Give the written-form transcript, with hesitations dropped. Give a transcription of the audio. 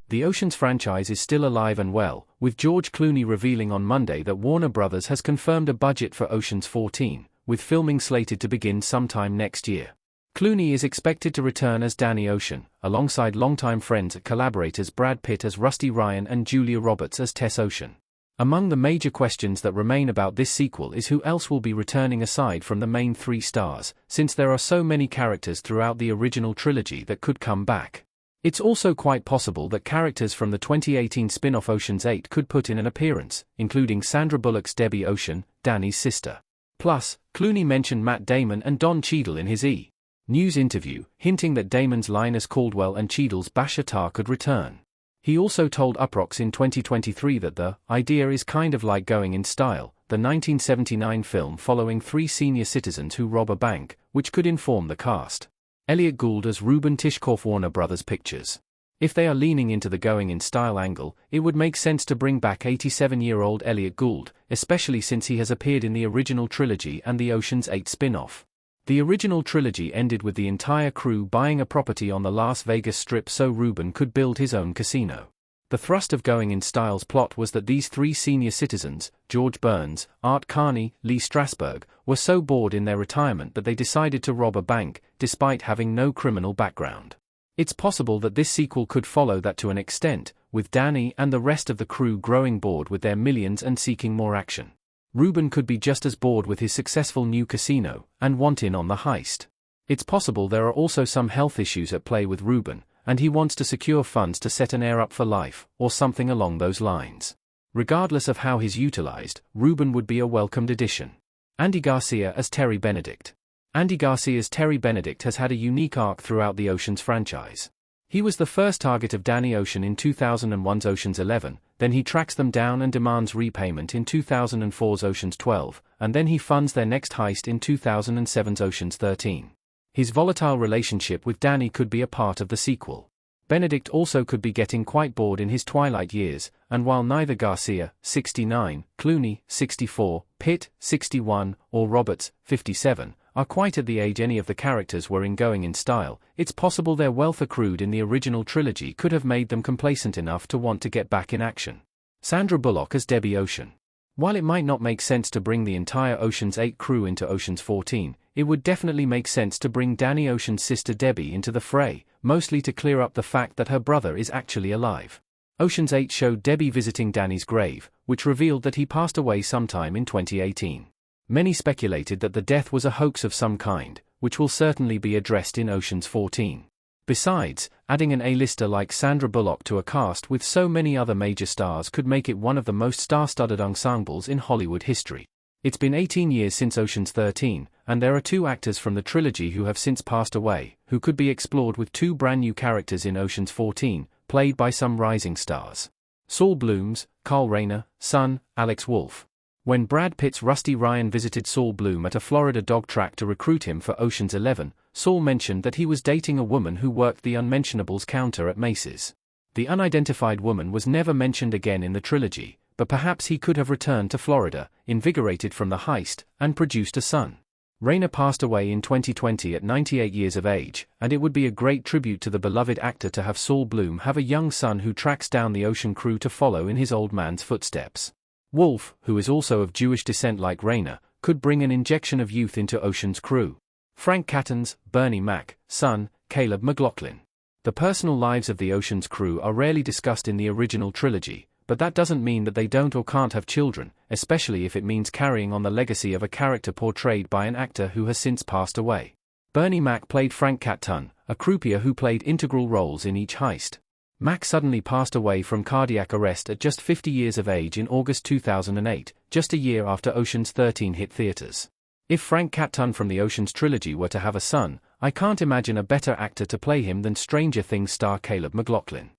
The Oceans franchise is still alive and well, with George Clooney revealing on Monday that Warner Bros. Has confirmed a budget for Oceans 14, with filming slated to begin sometime next year. Clooney is expected to return as Danny Ocean, alongside longtime friends and collaborators Brad Pitt as Rusty Ryan and Julia Roberts as Tess Ocean. Among the major questions that remain about this sequel is who else will be returning aside from the main three stars, since there are so many characters throughout the original trilogy that could come back. It's also quite possible that characters from the 2018 spin-off Ocean's 8 could put in an appearance, including Sandra Bullock's Debbie Ocean, Danny's sister. Plus, Clooney mentioned Matt Damon and Don Cheadle in his E! News interview, hinting that Damon's Linus Caldwell and Cheadle's Basher Tar could return. He also told Uproxx in 2023 that the idea is kind of like Going in Style, the 1979 film following three senior citizens who rob a bank, which could inform the cast. Elliot Gould as Ruben Tishkoff. Warner Bros. Pictures. If they are leaning into the Going in Style angle, it would make sense to bring back 87-year-old Elliot Gould, especially since he has appeared in the original trilogy and the Ocean's 8 spin-off. The original trilogy ended with the entire crew buying a property on the Las Vegas Strip so Ruben could build his own casino. The thrust of Going in Style's plot was that these three senior citizens, George Burns, Art Carney, Lee Strasberg, were so bored in their retirement that they decided to rob a bank, despite having no criminal background. It's possible that this sequel could follow that to an extent, with Danny and the rest of the crew growing bored with their millions and seeking more action. Ruben could be just as bored with his successful new casino, and want in on the heist. It's possible there are also some health issues at play with Ruben, and he wants to secure funds to set an heir up for life, or something along those lines. Regardless of how he's utilized, Ruben would be a welcomed addition. Andy Garcia as Terry Benedict. Andy Garcia's Terry Benedict has had a unique arc throughout the Oceans franchise. He was the first target of Danny Ocean in 2001's Ocean's 11, then he tracks them down and demands repayment in 2004's Ocean's 12, and then he funds their next heist in 2007's Ocean's 13. His volatile relationship with Danny could be a part of the sequel. Benedict also could be getting quite bored in his twilight years, and while neither Garcia, 69, Clooney, 64, Pitt, 61, or Roberts, 57, are quite at the age any of the characters were in Going in Style, it's possible their wealth accrued in the original trilogy could have made them complacent enough to want to get back in action. Sandra Bullock as Debbie Ocean. While it might not make sense to bring the entire Ocean's 8 crew into Ocean's 14, it would definitely make sense to bring Danny Ocean's sister Debbie into the fray, mostly to clear up the fact that her brother is actually alive. Ocean's 8 showed Debbie visiting Danny's grave, which revealed that he passed away sometime in 2018. Many speculated that the death was a hoax of some kind, which will certainly be addressed in Ocean's 14. Besides, adding an A-lister like Sandra Bullock to a cast with so many other major stars could make it one of the most star-studded ensembles in Hollywood history. It's been 18 years since Ocean's 13, and there are two actors from the trilogy who have since passed away, who could be explored with two brand new characters in Ocean's 14, played by some rising stars. Saul Bloom's, Carl Reiner, son, Alex Wolff. When Brad Pitt's Rusty Ryan visited Saul Bloom at a Florida dog track to recruit him for Ocean's 11, Saul mentioned that he was dating a woman who worked the unmentionables counter at Macy's. The unidentified woman was never mentioned again in the trilogy, but perhaps he could have returned to Florida, invigorated from the heist, and produced a son. Reiner passed away in 2020 at 98 years of age, and it would be a great tribute to the beloved actor to have Saul Bloom have a young son who tracks down the Ocean crew to follow in his old man's footsteps. Wolff, who is also of Jewish descent like Reiner, could bring an injection of youth into Ocean's crew. Frank Catton's, Bernie Mac, son, Caleb McLaughlin. The personal lives of the Ocean's crew are rarely discussed in the original trilogy, but that doesn't mean that they don't or can't have children, especially if it means carrying on the legacy of a character portrayed by an actor who has since passed away. Bernie Mac played Frank Catton, a croupier who played integral roles in each heist. Mac suddenly passed away from cardiac arrest at just 50 years of age in August 2008, just a year after Ocean's 13 hit theaters. If Frank Catton from the Ocean's trilogy were to have a son, I can't imagine a better actor to play him than Stranger Things star Caleb McLaughlin.